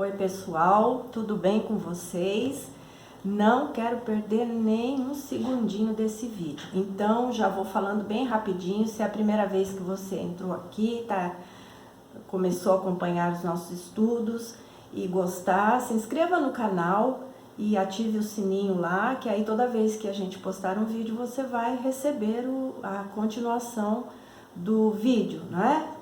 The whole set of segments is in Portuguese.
Oi pessoal, tudo bem com vocês? Não quero perder nem um segundinho desse vídeo, então já vou falando bem rapidinho. Se é a primeira vez que você entrou aqui, começou a acompanhar os nossos estudos e gostar, se inscreva no canal e ative o sininho lá, que aí toda vez que a gente postar um vídeo você vai receber a continuação do vídeo, não é?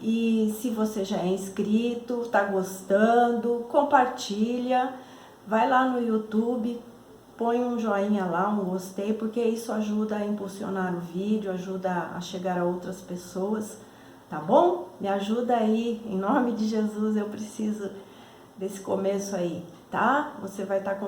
E se você já é inscrito, está gostando, compartilha, vai lá no YouTube, põe um joinha lá, um gostei, porque isso ajuda a impulsionar o vídeo, ajuda a chegar a outras pessoas, tá bom? Me ajuda aí, em nome de Jesus, eu preciso desse começo aí, tá? Você vai estar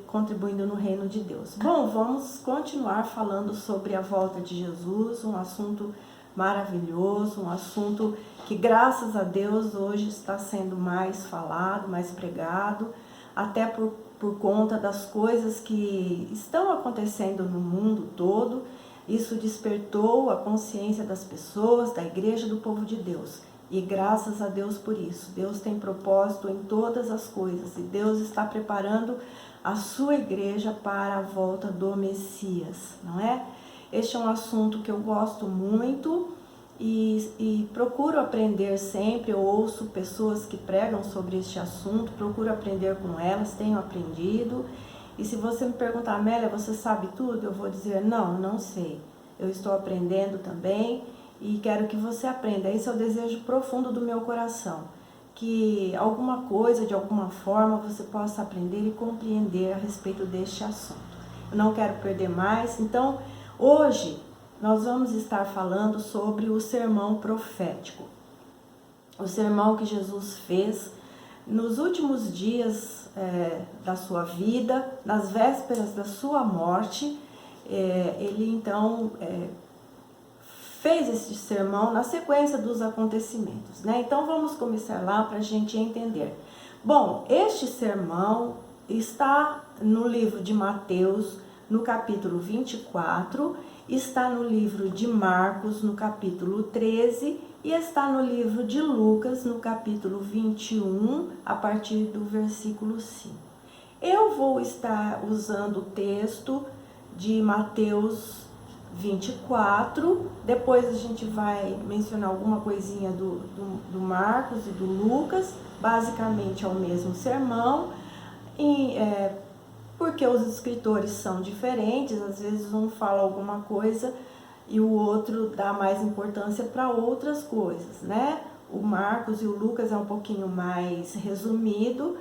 contribuindo no reino de Deus. Bom, vamos continuar falando sobre a volta de Jesus, um assunto maravilhoso, um assunto que graças a Deus hoje está sendo mais falado, mais pregado, até por conta das coisas que estão acontecendo no mundo todo. Isso despertou a consciência das pessoas, da igreja, do povo de Deus. E graças a Deus por isso. Deus tem propósito em todas as coisas e Deus está preparando a sua igreja para a volta do Messias, não é? Este é um assunto que eu gosto muito e procuro aprender sempre. Eu ouço pessoas que pregam sobre este assunto, procuro aprender com elas, tenho aprendido. E se você me perguntar, Amélia, você sabe tudo? Eu vou dizer, não sei. Eu estou aprendendo também e quero que você aprenda. Esse é o desejo profundo do meu coração, que alguma coisa, de alguma forma, você possa aprender e compreender a respeito deste assunto. Eu não quero perder mais, então hoje nós vamos estar falando sobre o sermão profético. O sermão que Jesus fez nos últimos dias da sua vida, nas vésperas da sua morte. Ele então fez esse sermão na sequência dos acontecimentos, né? Então vamos começar lá para a gente entender. Bom, este sermão está no livro de Mateus, no capítulo 24, está no livro de Marcos, no capítulo 13, e está no livro de Lucas, no capítulo 21, a partir do versículo 5. Eu vou estar usando o texto de Mateus 24, depois a gente vai mencionar alguma coisinha do Marcos e do Lucas, basicamente é o mesmo sermão, porque os escritores são diferentes, às vezes um fala alguma coisa e o outro dá mais importância para outras coisas, né? O Marcos e o Lucas é um pouquinho mais resumido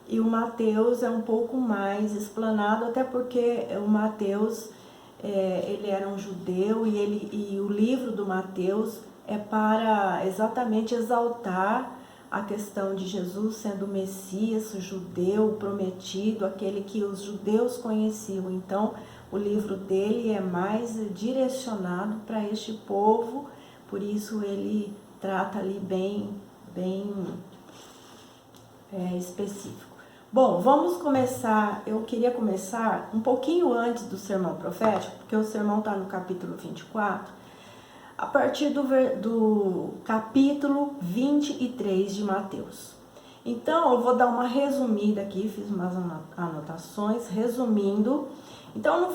e o Mateus é um pouco mais explanado, até porque o Mateus, ele era um judeu e o livro do Mateus é para exatamente exaltar a questão de Jesus sendo o Messias, o judeu prometido, aquele que os judeus conheciam. Então, o livro dele é mais direcionado para este povo, por isso ele trata ali bem específico. Bom, vamos começar. Eu queria começar um pouquinho antes do sermão profético, porque o sermão está no capítulo 24, a partir do capítulo 23 de Mateus. Então, eu vou dar uma resumida aqui, fiz umas anotações, resumindo. Então,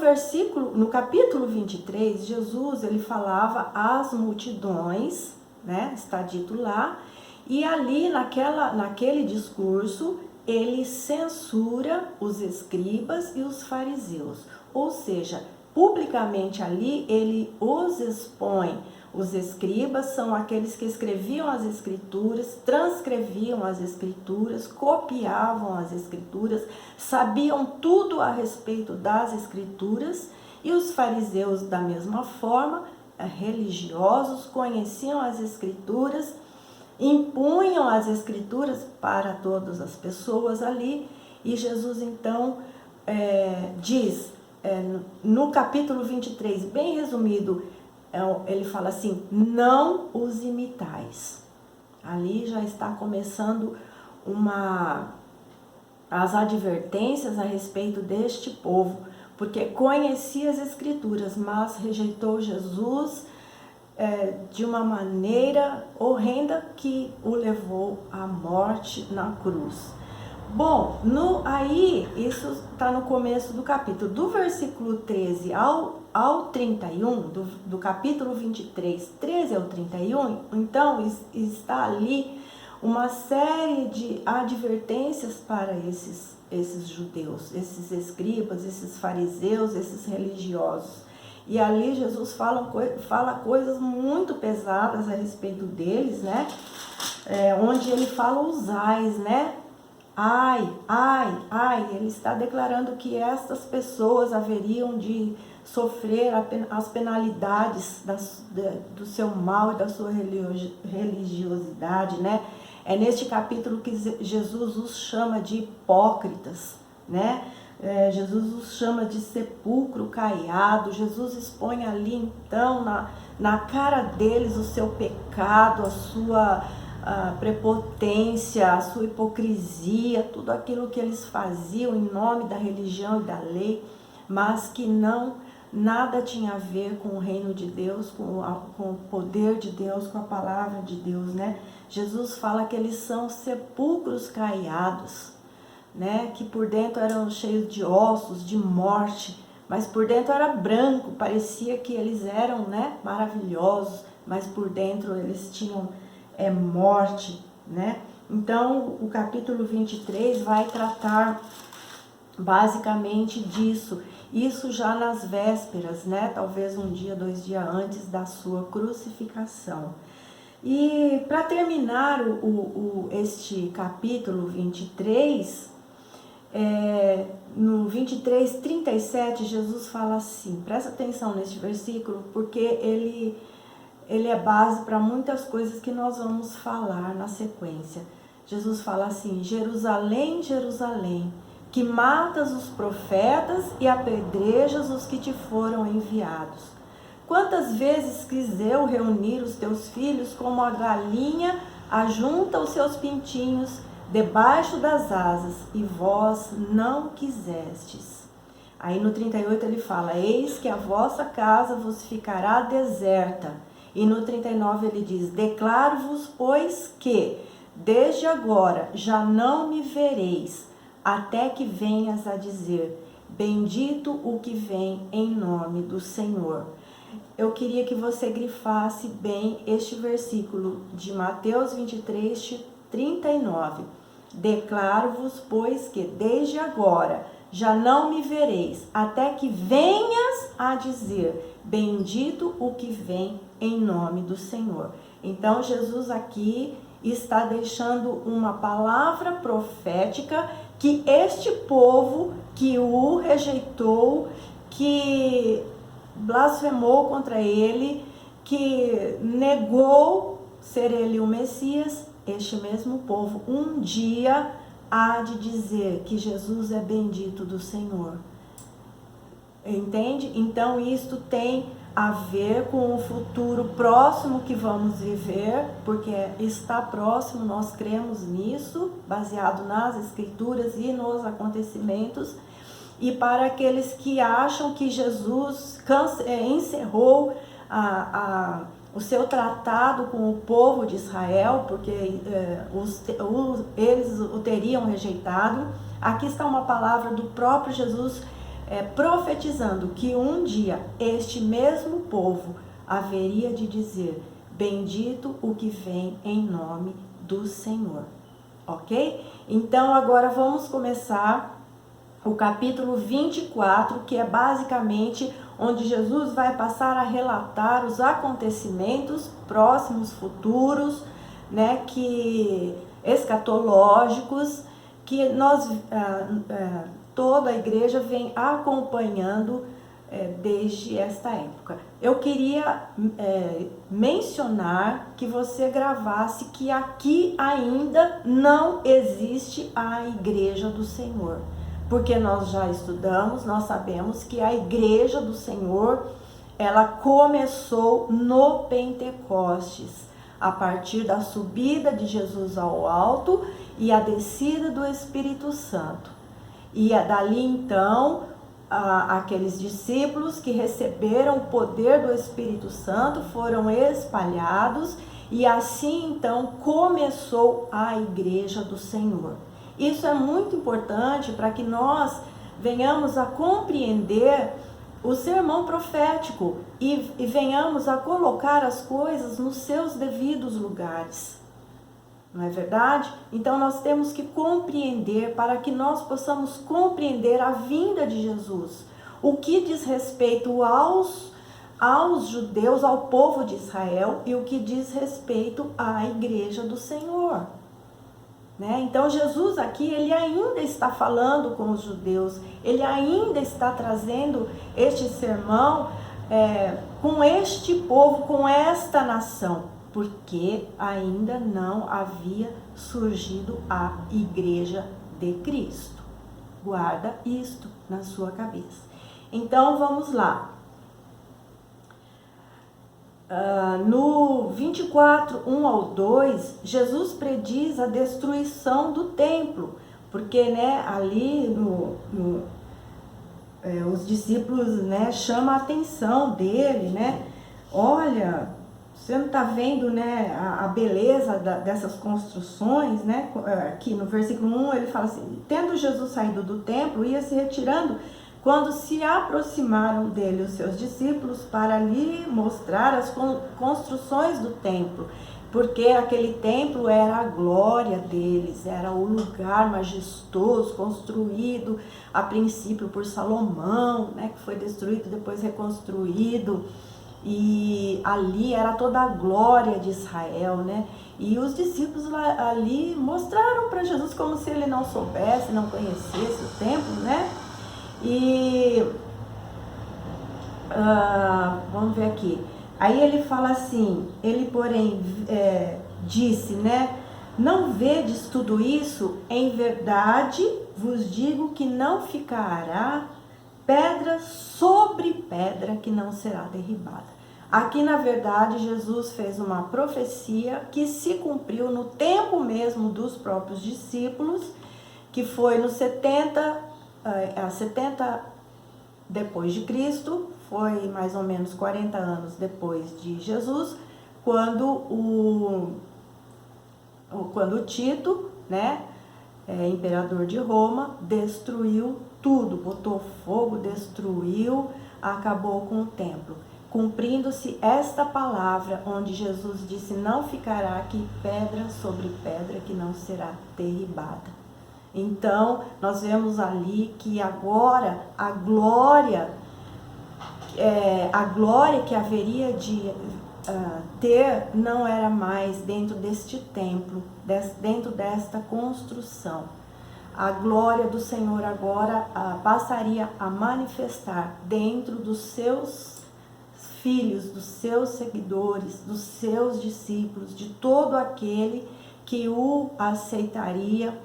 no capítulo 23, Jesus, ele falava às multidões, né, está dito lá, e ali, naquele discurso, ele censura os escribas e os fariseus, ou seja, publicamente ali ele os expõe. Os escribas são aqueles que escreviam as escrituras, transcreviam as escrituras, copiavam as escrituras, sabiam tudo a respeito das escrituras, e os fariseus da mesma forma, religiosos, conheciam as escrituras, impunham as escrituras para todas as pessoas ali, e Jesus então diz, no capítulo 23, bem resumido, ele fala assim, não os imitais. Ali já está começando as advertências a respeito deste povo, porque conhecia as escrituras, mas rejeitou Jesus de uma maneira horrenda que o levou à morte na cruz. Bom, aí isso está no começo do capítulo. Do versículo 13 ao 31, do capítulo 23, 13 ao 31, então está ali uma série de advertências para esses judeus, esses escribas, esses fariseus, esses religiosos. E ali Jesus fala coisas muito pesadas a respeito deles, né? Onde ele fala os ais, né? Ai, ai, ai, ele está declarando que estas pessoas haveriam de sofrer as penalidades do seu mal e da sua religiosidade, né? É neste capítulo que Jesus os chama de hipócritas, né? Jesus os chama de sepulcro caiado. Jesus expõe ali então na cara deles o seu pecado, a sua prepotência, a sua hipocrisia, tudo aquilo que eles faziam em nome da religião e da lei, mas que nada tinha a ver com o reino de Deus, com o poder de Deus, com a palavra de Deus, né? Jesus fala que eles são sepulcros caiados, né? Que por dentro eram cheios de ossos, de morte, mas por dentro era branco, parecia que eles eram, né, maravilhosos, mas por dentro eles tinham morte, né? Então, o capítulo 23 vai tratar basicamente disso. Isso já nas vésperas, né? Talvez um dia, 2 dias antes da sua crucificação. E para terminar este capítulo 23, no 23, 37, Jesus fala assim, presta atenção neste versículo, porque ele é base para muitas coisas que nós vamos falar na sequência. Jesus fala assim: Jerusalém, Jerusalém, que matas os profetas e apedrejas os que te foram enviados. Quantas vezes quis eu reunir os teus filhos como a galinha ajunta os seus pintinhos debaixo das asas, e vós não quisestes. Aí no 38 ele fala: eis que a vossa casa vos ficará deserta. E no 39 ele diz: declaro-vos, pois, que desde agora já não me vereis, até que venhas a dizer: bendito o que vem em nome do Senhor. Eu queria que você grifasse bem este versículo de Mateus 23, 39. Declaro-vos, pois, que desde agora já não me vereis, até que venhas a dizer: bendito o que vem em nome do Senhor. Então, Jesus aqui está deixando uma palavra profética que este povo que o rejeitou, que blasfemou contra ele, que negou ser ele o Messias, este mesmo povo um dia há de dizer que Jesus é bendito do Senhor. Entende? Então isto tem a ver com o futuro próximo que vamos viver, porque está próximo, nós cremos nisso, baseado nas escrituras e nos acontecimentos. E para aqueles que acham que Jesus encerrou o seu tratado com o povo de Israel, porque eles o teriam rejeitado, aqui está uma palavra do próprio Jesus profetizando que um dia este mesmo povo haveria de dizer: bendito o que vem em nome do Senhor. Ok? Então agora vamos começar o capítulo 24, que é basicamente onde Jesus vai passar a relatar os acontecimentos próximos, futuros, né, que escatológicos, que nós toda a igreja vem acompanhando desde esta época. Eu queria mencionar que você gravasse que aqui ainda não existe a igreja do Senhor, porque nós já estudamos, nós sabemos que a igreja do Senhor, ela começou no Pentecostes, a partir da subida de Jesus ao alto e a descida do Espírito Santo. E dali então, aqueles discípulos que receberam o poder do Espírito Santo foram espalhados, e assim então começou a igreja do Senhor. Isso é muito importante para que nós venhamos a compreender o sermão profético e venhamos a colocar as coisas nos seus devidos lugares. Não é verdade? Então nós temos que compreender, para que nós possamos compreender a vinda de Jesus. O que diz respeito aos judeus, ao povo de Israel, e o que diz respeito à igreja do Senhor. Né? Então Jesus aqui, ele ainda está falando com os judeus, ele ainda está trazendo este sermão com este povo, com esta nação, porque ainda não havia surgido a igreja de Cristo. Guarda isto na sua cabeça. Então vamos lá. No 24, 1 ao 2, Jesus prediz a destruição do templo, porque, né, ali os discípulos, né, chamam a atenção dele, né? Olha, você não está vendo, né, a beleza dessas construções, né? Aqui no versículo 1 ele fala assim: tendo Jesus saído do templo, ia se retirando, quando se aproximaram dele os seus discípulos para lhe mostrar as construções do templo, porque aquele templo era a glória deles, era o lugar majestoso, construído a princípio por Salomão, né, que foi destruído, depois reconstruído, e ali era toda a glória de Israel, né? E os discípulos ali mostraram para Jesus como se ele não soubesse, não conhecesse o templo, né? E vamos ver aqui. Aí ele fala assim, ele porém disse, né? Não vedes tudo isso? Em verdade vos digo que não ficará pedra sobre pedra que não será derribada. Aqui, na verdade, Jesus fez uma profecia que se cumpriu no tempo mesmo dos próprios discípulos, que foi no 70 depois de Cristo, foi mais ou menos 40 anos depois de Jesus, quando o Tito, né, imperador de Roma, destruiu tudo, botou fogo, destruiu, acabou com o templo. Cumprindo-se esta palavra, onde Jesus disse: não ficará aqui pedra sobre pedra que não será derribada. Então, nós vemos ali que agora a glória que haveria de ter não era mais dentro deste templo, dentro desta construção. A glória do Senhor agora passaria a manifestar dentro dos seus filhos, dos seus seguidores, dos seus discípulos, de todo aquele que o aceitaria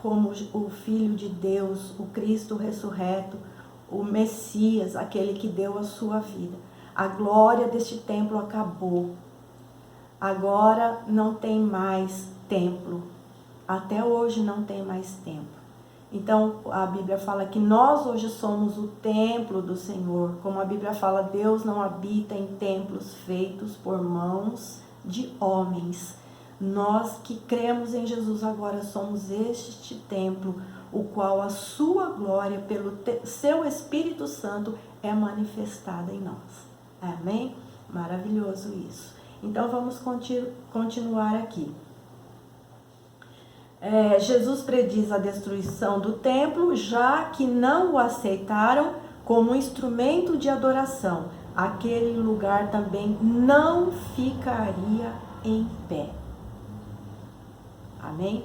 como o Filho de Deus, o Cristo ressurreto, o Messias, aquele que deu a sua vida. A glória deste templo acabou. Agora não tem mais templo. Até hoje não tem mais templo. Então a Bíblia fala que nós hoje somos o templo do Senhor. Como a Bíblia fala, Deus não habita em templos feitos por mãos de homens. Nós que cremos em Jesus agora somos este templo, o qual a sua glória, pelo seu Espírito Santo, é manifestada em nós. Amém? Maravilhoso isso. Então vamos continuar aqui. Jesus prediz a destruição do templo, já que não o aceitaram como instrumento de adoração. Aquele lugar também não ficaria em pé. Amém?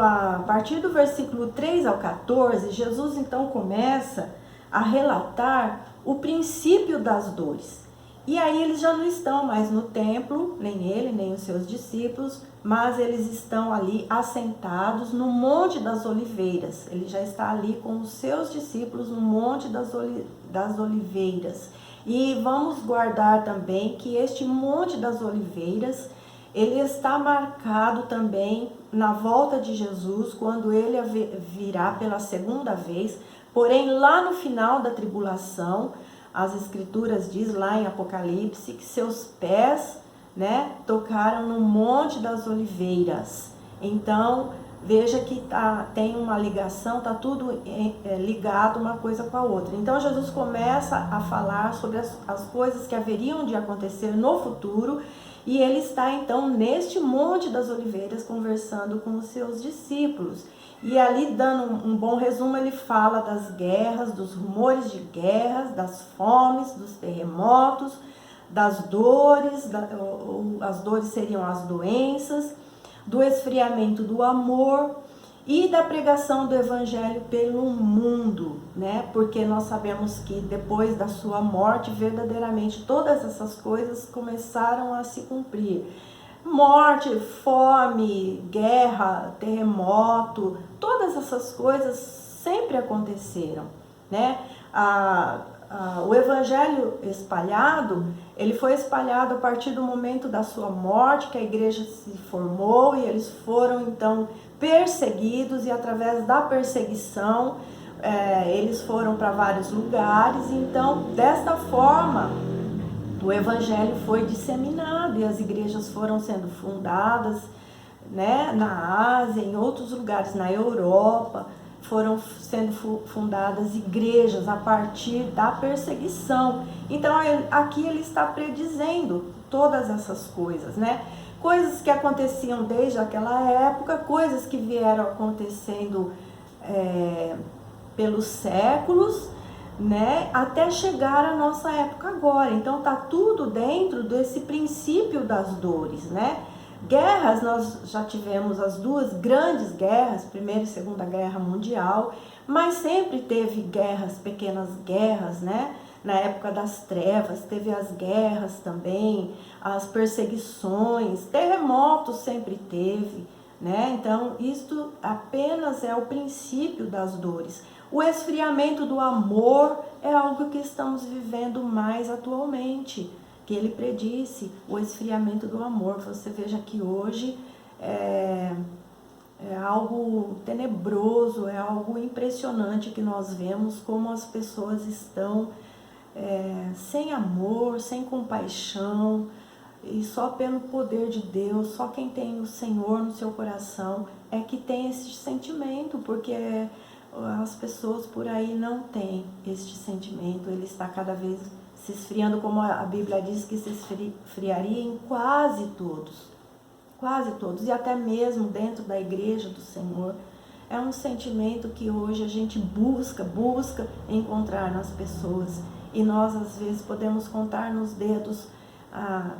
A partir do versículo 3 ao 14, Jesus então começa a relatar o princípio das dores. E aí eles já não estão mais no templo, nem ele, nem os seus discípulos, mas eles estão ali assentados no Monte das Oliveiras. Ele já está ali com os seus discípulos no Monte das Oliveiras. E vamos guardar também que este Monte das Oliveiras, ele está marcado também na volta de Jesus, quando ele virá pela segunda vez. Porém, lá no final da tribulação, as Escrituras diz lá em Apocalipse que seus pés, né, tocaram no Monte das Oliveiras. Então, veja que tem uma ligação, está tudo ligado uma coisa com a outra. Então, Jesus começa a falar sobre as coisas que haveriam de acontecer no futuro, e ele está então neste Monte das Oliveiras conversando com os seus discípulos. E ali, dando um bom resumo, ele fala das guerras, dos rumores de guerras, das fomes, dos terremotos, das dores, as dores seriam as doenças, do esfriamento do amor e da pregação do evangelho pelo mundo, né? Porque nós sabemos que depois da sua morte, verdadeiramente todas essas coisas começaram a se cumprir. Morte, fome, guerra, terremoto, todas essas coisas sempre aconteceram, né? O evangelho espalhado, ele foi espalhado a partir do momento da sua morte, que a igreja se formou, e eles foram então perseguidos, e através da perseguição eles foram para vários lugares. Então, desta forma, o evangelho foi disseminado e as igrejas foram sendo fundadas, né, na Ásia, em outros lugares, na Europa, foram sendo fundadas igrejas a partir da perseguição. Então, aqui ele está predizendo todas essas coisas, né? Coisas que aconteciam desde aquela época, coisas que vieram acontecendo pelos séculos, né, até chegar à nossa época agora. Então tá tudo dentro desse princípio das dores, né? Guerras, nós já tivemos as duas grandes guerras, Primeira e Segunda Guerra Mundial, mas sempre teve guerras, pequenas guerras, né? Na época das trevas teve as guerras também, as perseguições, terremotos sempre teve, né? Então isto apenas é o princípio das dores. O esfriamento do amor é algo que estamos vivendo mais atualmente, que ele predisse, o esfriamento do amor. Você veja que hoje é algo tenebroso, é algo impressionante que nós vemos como as pessoas estão sem amor, sem compaixão, e só pelo poder de Deus, só quem tem o Senhor no seu coração é que tem esse sentimento, porque as pessoas por aí não têm este sentimento, ele está cada vez se esfriando, como a Bíblia diz que se esfriaria em quase todos, e até mesmo dentro da igreja do Senhor. É um sentimento que hoje a gente busca encontrar nas pessoas, e nós às vezes podemos contar nos dedos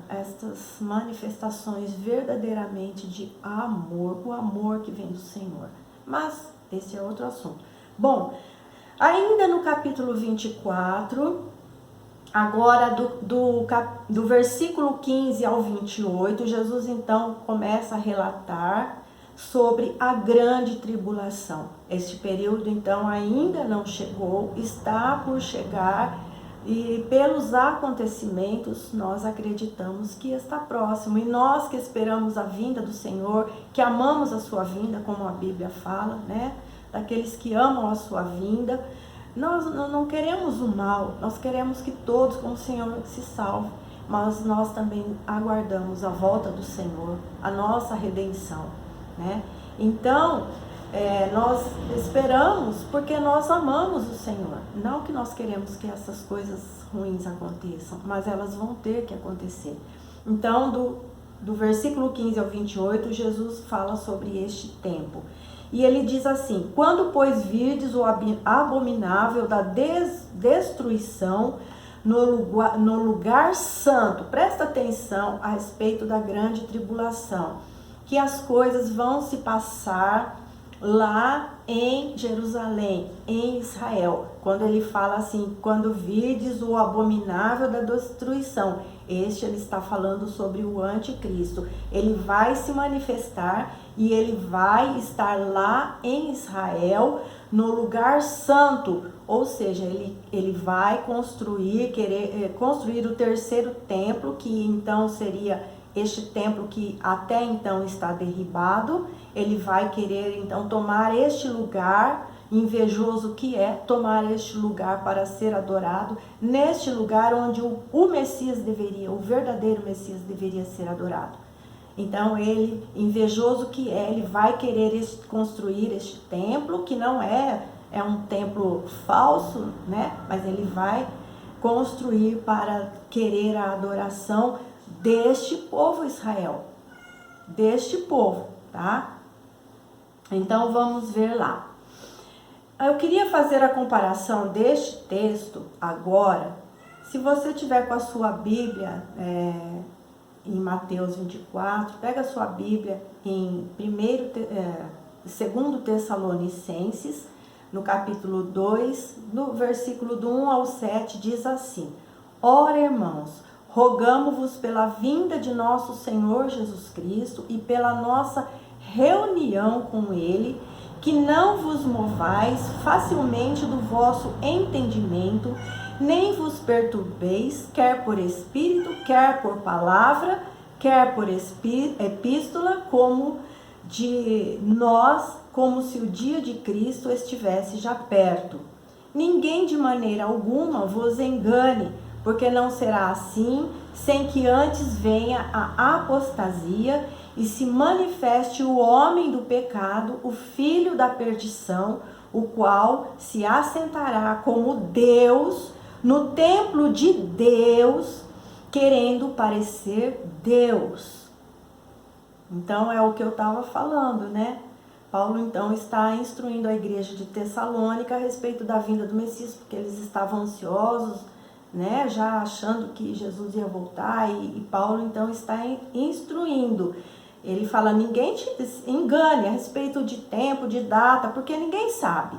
estas manifestações verdadeiramente de amor, o amor que vem do Senhor. Mas esse é outro assunto. Bom, ainda no capítulo 24, agora do versículo 15 ao 28, Jesus então começa a relatar sobre a grande tribulação. Este período então ainda não chegou, está por chegar, e pelos acontecimentos nós acreditamos que está próximo. E nós que esperamos a vinda do Senhor, que amamos a sua vinda, como a Bíblia fala, né? Daqueles que amam a sua vinda, nós não queremos o mal, nós queremos que todos com o Senhor se salvem, mas nós também aguardamos a volta do Senhor, a nossa redenção, né? Então, nós esperamos porque nós amamos o Senhor, não que nós queremos que essas coisas ruins aconteçam, mas elas vão ter que acontecer. Então, do versículo 15 ao 28, Jesus fala sobre este tempo. E ele diz assim: quando, pois, virdes o abominável da destruição no lugar santo, presta atenção a respeito da grande tribulação, que as coisas vão se passar lá em Jerusalém, em Israel. Quando ele fala assim, quando virdes o abominável da destruição, ele está falando sobre o anticristo. Ele vai se manifestar e ele vai estar lá em Israel, no lugar santo, ou seja, ele vai querer construir o terceiro templo, que então seria este templo que até então está derribado. Ele vai querer então tomar este lugar, invejoso que é, tomar este lugar para ser adorado, neste lugar onde o Messias deveria, o verdadeiro Messias deveria ser adorado. Então ele, invejoso que é, ele vai querer construir este templo, que não é um templo falso, né? Mas ele vai construir para querer a adoração deste povo Israel, deste povo, tá? Então vamos ver lá. Eu queria fazer a comparação deste texto agora. Se você tiver com a sua Bíblia em Mateus 24, pega a sua Bíblia em 2 Tessalonicenses, no capítulo 2, no versículo do 1 ao 7, diz assim: Ora, irmãos, rogamo-vos pela vinda de nosso Senhor Jesus Cristo e pela nossa reunião com Ele, que não vos movais facilmente do vosso entendimento, nem vos perturbeis, quer por espírito, quer por palavra, quer por epístola, como de nós, como se o dia de Cristo estivesse já perto. Ninguém de maneira alguma vos engane, porque não será assim, sem que antes venha a apostasia e se manifeste o homem do pecado, o filho da perdição, o qual se assentará como Deus no templo de Deus, querendo parecer Deus. Então é o que eu estava falando, né? Paulo então está instruindo a igreja de Tessalônica a respeito da vinda do Messias, porque eles estavam ansiosos, né? Já achando que Jesus ia voltar, e Paulo então está instruindo. Ele fala: ninguém te engane a respeito de tempo, de data, porque ninguém sabe.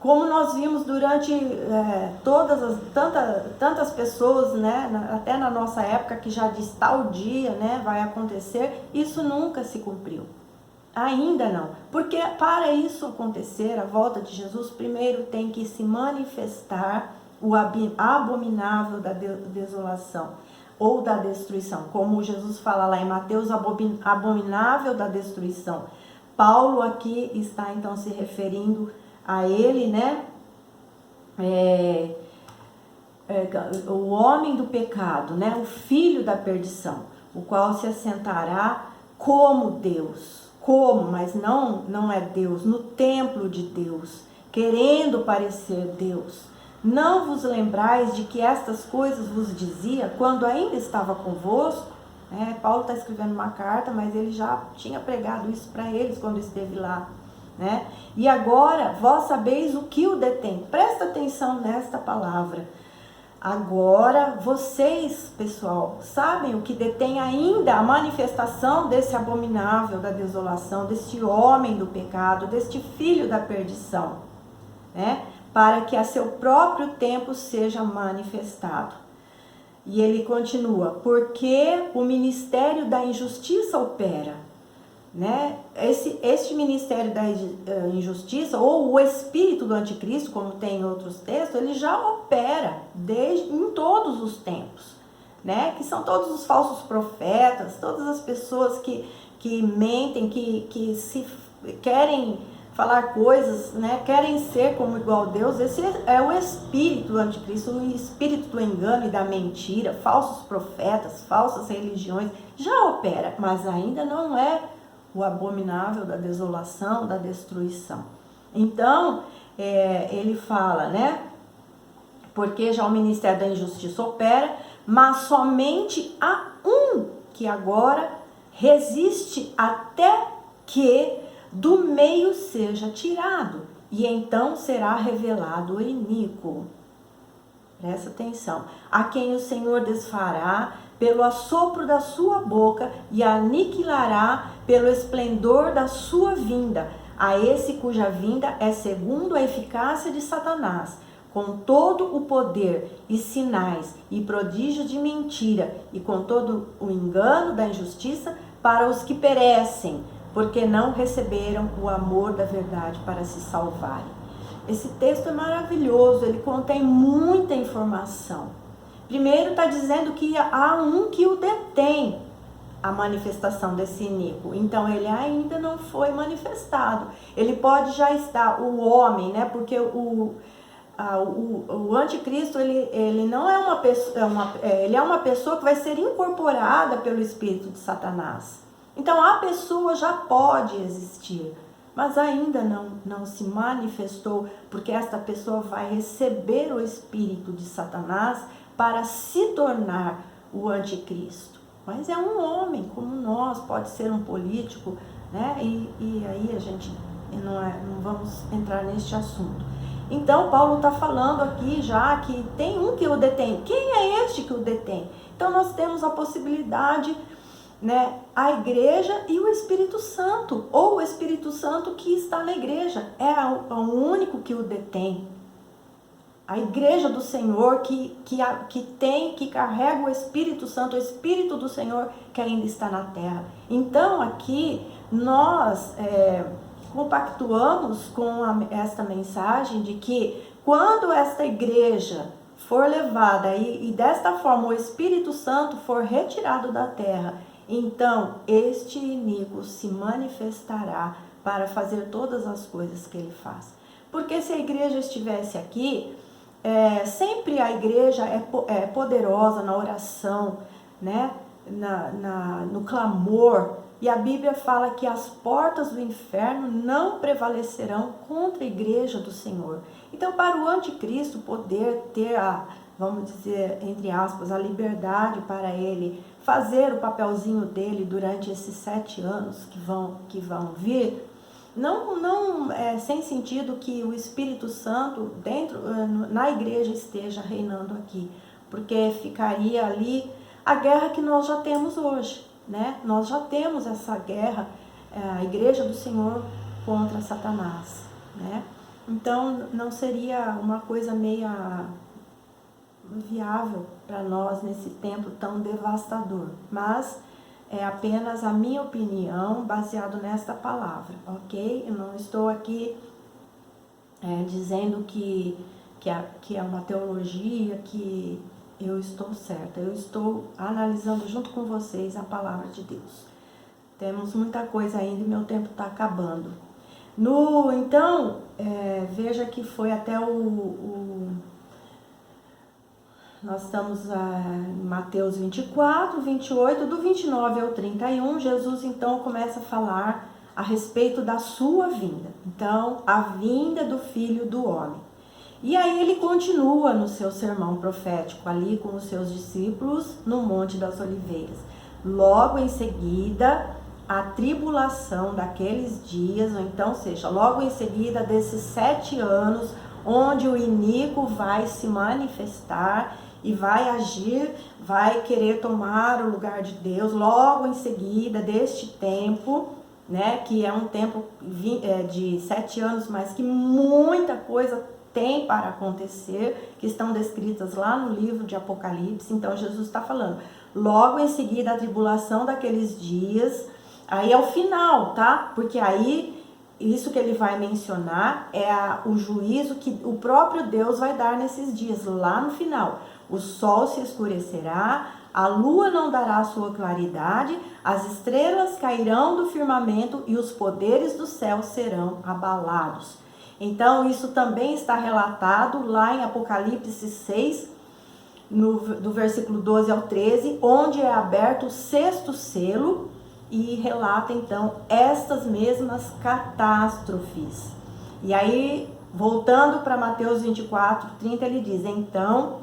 Como nós vimos durante tantas pessoas, né, até na nossa época, que já diz tal dia, né, vai acontecer, isso nunca se cumpriu. Ainda não. Porque para isso acontecer, a volta de Jesus, primeiro tem que se manifestar o abominável da desolação ou da destruição. Como Jesus fala lá em Mateus, abominável da destruição. Paulo aqui está então se referindo a ele, né? O homem do pecado, né? O filho da perdição, o qual se assentará como Deus. Mas não é Deus, no templo de Deus, querendo parecer Deus. Não vos lembrais de que estas coisas vos dizia quando ainda estava convosco? Paulo está escrevendo uma carta, mas ele já tinha pregado isso para eles quando esteve lá. Né? E agora vós sabeis o que o detém. Presta atenção nesta palavra. Agora vocês, pessoal, sabem o que detém ainda a manifestação desse abominável da desolação, deste homem do pecado, deste filho da perdição, né? Para que a seu próprio tempo seja manifestado. E ele continua: porque o ministério da injustiça opera. Né? Este ministério da injustiça, ou o espírito do anticristo, como tem em outros textos, ele já opera em todos os tempos, né? Que são todos os falsos profetas, todas as pessoas que mentem, que se querem falar coisas, né? Querem ser como igual a Deus. Esse é o espírito do anticristo, o espírito do engano e da mentira, falsos profetas, falsas religiões, já opera, mas ainda não é o abominável da desolação, da destruição. Então, ele fala, né? Porque já o ministério da injustiça opera, mas somente há um que agora resiste até que do meio seja tirado, e então será revelado o iníquo. Presta atenção. A quem o Senhor desfará pelo assopro da sua boca e aniquilará pelo esplendor da sua vinda, a esse cuja vinda é segundo a eficácia de Satanás, com todo o poder e sinais e prodígios de mentira e com todo o engano da injustiça para os que perecem, porque não receberam o amor da verdade para se salvarem. Esse texto é maravilhoso, ele contém muita informação. Primeiro está dizendo que há um que o detém, a manifestação desse iníquo. Então ele ainda não foi manifestado. Ele pode já estar, o homem, né? Porque o anticristo, ele não é uma pessoa, ele é uma pessoa que vai ser incorporada pelo espírito de Satanás. Então a pessoa já pode existir, mas ainda não se manifestou, porque esta pessoa vai receber o espírito de Satanás para se tornar o anticristo. Mas é um homem como nós, pode ser um político, né? E aí a gente não vamos entrar neste assunto. Então Paulo está falando aqui já que tem um que o detém. Quem é este que o detém? Então nós temos a possibilidade, né, a igreja e o Espírito Santo, ou o Espírito Santo que está na igreja, é o único que o detém. A igreja do Senhor que carrega o Espírito Santo, o Espírito do Senhor que ainda está na terra. Então aqui nós compactuamos com esta mensagem de que quando esta igreja for levada e desta forma o Espírito Santo for retirado da terra, então este iníquo se manifestará para fazer todas as coisas que ele faz. Porque se a igreja estivesse aqui, sempre a igreja é poderosa na oração, né? No clamor, e a Bíblia fala que as portas do inferno não prevalecerão contra a igreja do Senhor. Então, para o anticristo poder ter vamos dizer, entre aspas, a liberdade para ele fazer o papelzinho dele durante esses 7 anos que vão vir, não é sem sentido que o Espírito Santo na igreja esteja reinando aqui, porque ficaria ali a guerra que nós já temos hoje, né? Nós já temos essa guerra, a igreja do Senhor contra Satanás, né? Então não seria uma coisa meio viável para nós nesse tempo tão devastador, mas é apenas a minha opinião baseado nesta palavra, ok? Eu não estou aqui dizendo que é uma teologia, que eu estou certa. Eu estou analisando junto com vocês a palavra de Deus. Temos muita coisa ainda e meu tempo está acabando. Então, veja que foi até nós estamos em Mateus 24, 28, do 29 ao 31, Jesus então começa a falar a respeito da sua vinda. Então, a vinda do Filho do Homem. E aí ele continua no seu sermão profético ali com os seus discípulos no Monte das Oliveiras. Logo em seguida, a tribulação daqueles dias, ou então seja, logo em seguida desses 7 anos, onde o iníquo vai se manifestar e vai agir, vai querer tomar o lugar de Deus, logo em seguida deste tempo, né, que é um tempo de 7 anos, mas que muita coisa tem para acontecer, que estão descritas lá no livro de Apocalipse. Então Jesus está falando, logo em seguida a tribulação daqueles dias, aí é o final, tá? Porque aí isso que ele vai mencionar é o juízo que o próprio Deus vai dar nesses dias, lá no final. O sol se escurecerá, a lua não dará sua claridade, as estrelas cairão do firmamento e os poderes do céu serão abalados. Então isso também está relatado lá em Apocalipse 6, do versículo 12 ao 13, onde é aberto o 6º selo, e relata então estas mesmas catástrofes. E aí, voltando para Mateus 24, 30, ele diz, então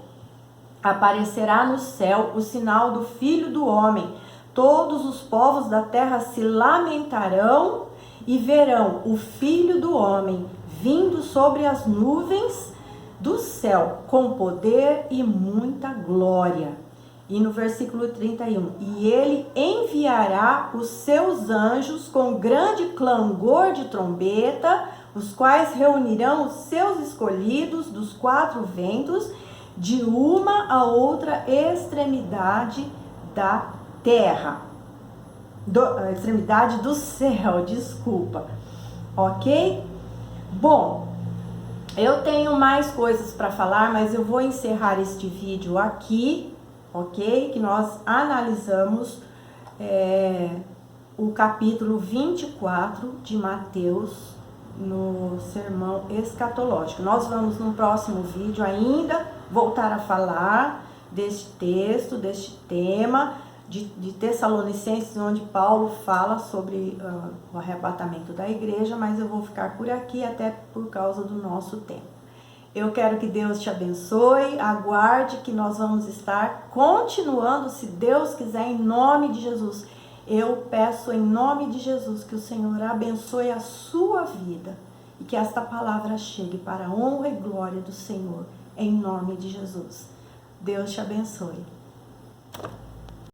aparecerá no céu o sinal do Filho do Homem, todos os povos da terra se lamentarão e verão o Filho do Homem vindo sobre as nuvens do céu com poder e muita glória. E no versículo 31, e ele enviará os seus anjos com grande clangor de trombeta, os quais reunirão os seus escolhidos dos 4 ventos, de uma a outra extremidade da terra. Extremidade do céu, desculpa. Ok? Bom, eu tenho mais coisas para falar, mas eu vou encerrar este vídeo aqui. Ok? Que nós analisamos o capítulo 24 de Mateus no sermão escatológico. Nós vamos no próximo vídeo ainda voltar a falar deste texto, deste tema, de Tessalonicenses, onde Paulo fala sobre o arrebatamento da igreja, mas eu vou ficar por aqui até por causa do nosso tempo. Eu quero que Deus te abençoe, aguarde que nós vamos estar continuando, se Deus quiser, em nome de Jesus. Eu peço em nome de Jesus que o Senhor abençoe a sua vida e que esta palavra chegue para a honra e glória do Senhor, em nome de Jesus. Deus te abençoe.